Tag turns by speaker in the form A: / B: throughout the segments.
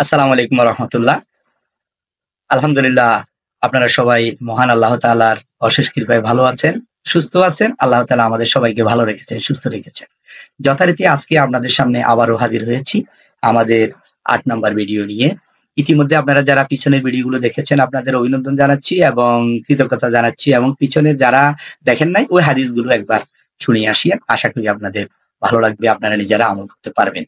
A: আসসালামু আলাইকুম রহমতুল্লাহ। আলহামদুলিল্লাহ, আপনারা সবাই মহান আল্লাহ তাআলার অশেষ কৃপায় ভালো আছেন, সুস্থ আছেন। আল্লাহ তাআলা আমাদের সবাইকে ভালো রেখেছেন, সুস্থ রেখেছেন। যথারীতি আজকে আপনাদের সামনে আবারও হাজির হয়েছি আমাদের ৮ নাম্বার ভিডিও নিয়ে। ইতিমধ্যে আপনারা যারা পিছনের ভিডিওগুলো দেখেছেন আপনাদের অভিনন্দন জানাচ্ছি এবং কৃতজ্ঞতা জানাচ্ছি, এবং পিছনে যারা দেখেন নাই ওই হাদিসগুলো একবার শুনে আসিয়েন। আশা করি আপনাদের ভালো লাগবে, আপনারা নিজেরা আমল করতে পারবেন।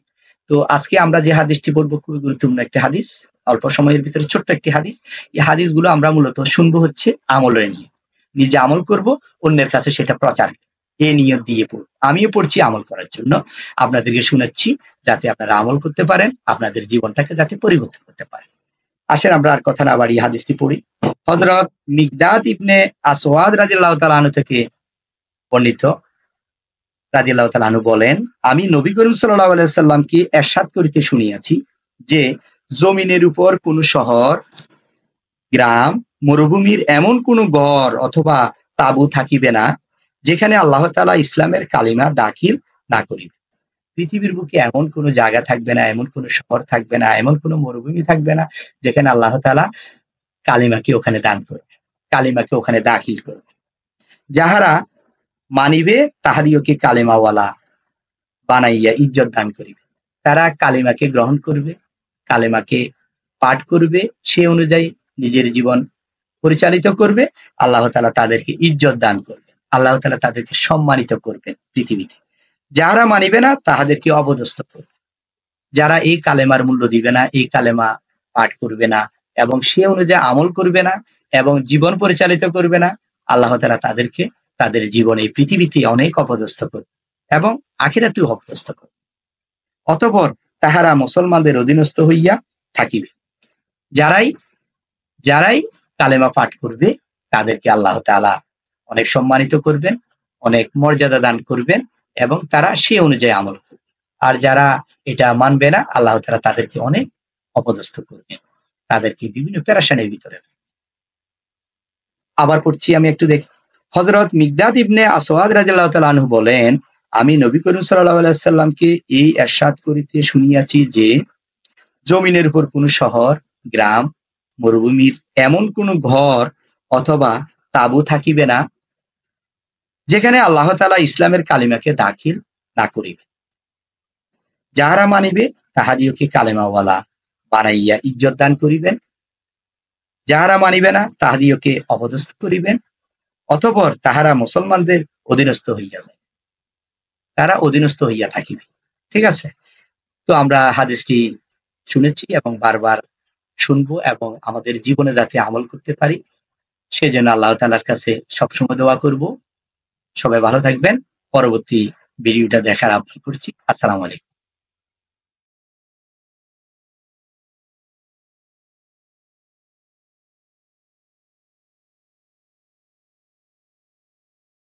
A: তো আজকে আমরা যে হাদিসটি পড়বো খুবই গুরুত্বপূর্ণ একটি হাদিস। অল্প সময়ের ভিতরে ছোট্ট একটি হাদিস। এই হাদিসগুলো আমরা মূলত শুনবো হচ্ছে আমলের নিয়ে। নিজে আমল করব, অন্যের কাছে সেটা প্রচার। এ নিয়ত দিয়ে পড়ব। আমিও পড়ছি আমল করার জন্য। আপনাদেরকে শোনাচ্ছি যাতে আপনারা আমল করতে পারেন, আপনাদের জীবনটাকে যাতে পরিবর্তন করতে পারেন। আসেন আমরা আর কথা না বাড়িয়ে হাদিসটি পড়ি। হযরত মিকদাদ ইবনে আসওয়াদ রাদিয়াল্লাহু তাআলা আনহু থেকে বর্ণিত, রাদিয়াল্লাহু তাআলা আনহু বলেন, আমি নবী করিম সাল্লাল্লাহু আলাইহি ওয়াসাল্লামকে ইরশাদ করিতে শুনিয়াছি যে জমিনের উপর কোন শহর, গ্রাম, মরুভূমির এমন কোন ঘর অথবা তাঁবু থাকিবে না যেখানে আল্লাহ তাআলা ইসলামের কালিমা দাখিল না করিবে। পৃথিবীর বুকে এমন কোন জায়গা থাকবে না, এমন কোন শহর থাকবে না, এমন কোন মরুভূমি থাকবে না যেখানে আল্লাহ তাআলা কালিমাকে ওখানে দান করবে, কালিমাকে ওখানে দাখিল করবে। যাহারা মানিবে তাহাদিওকে কালেমাওয়ালা বানাইয়া ইজ্জত দান করিবে। তারা কালিমাকে গ্রহণ করবে, কালেমাকে পাঠ করবে, সে অনুযায়ী নিজের জীবন পরিচালিত করবে। আল্লাহ তাআলা তাদেরকে ইজ্জত দান করবে, আল্লাহ তাআলা তাদেরকে সম্মানিত করবেন পৃথিবীতে। যারা মানিবে না তাহাদেরকে অপদস্থ করবে। যারা এই কালেমার মূল্য দিবে না, এই কালেমা পাঠ করবে না এবং সে অনুযায়ী আমল করবে না এবং জীবন পরিচালিত করবে না, আল্লাহ তাআলা তাদেরকে তাদের জীবনে এই পৃথিবীতে অনেক অপদস্থ করবে এবং আখিরাতেও অপদস্থ করবে। অতঃপর তাহারা মুসলমানদের অধীনস্থ হইয়া থাকিবে। যারাই যারাই কালেমা পাঠ করবে তাদেরকে আল্লাহ তাআলা অনেক সম্মানিত করবেন, অনেক মর্যাদা দান করবেন এবং তারা সে অনুযায়ী আমল করবে। আর যারা এটা মানবে না, আল্লাহ তাআলা তাদেরকে অনেক অপদস্থ করবেন, তাদেরকে বিভিন্ন পেরেশানির ভিতরে। আবার পড়ছি, আমি একটু দেখি। হযরত মিকদাদ ইবনে আসওয়াদ রাদিয়াল্লাহু তাআলা আনহু বলেন, আমি নবী করিম সাল্লাল্লাহু আলাইহি ওয়াসাল্লামকে এই ইরশাদ করিতে শুনিয়াছি যে জমিনের উপর কোন শহর, গ্রাম, মরুভূমির এমন কোন ঘর অথবা তাঁবু থাকিবে না যেখানে আল্লাহ তাআলা ইসলামের কালিমাকে দাখিল না করিবে। যাহারা মানিবে তাহাদিওকে কালেমাওয়ালা বানাইয়া ইজ্জত দান করিবেন, যাহারা মানিবে না তাহাদিওকে অপদস্থ করিবেন। অতঃপর তাহারা মুসলমানদের অধীনস্থ হইয়া যায়, তারা অধীনস্থ হইয়া থাকিবে। ঠিক আছে? তো আমরা হাদিসটি শুনেছি এবং বারবার শুনবো এবং আমাদের জীবনে যাতে আমল করতে পারি সেজন্য আল্লাহ তাআলার কাছে সবসময় দোয়া করব। সবাই ভালো থাকবেন। পরবর্তী ভিডিওটা দেখার আহ্বান করছি। আসসালামু আলাইকুম।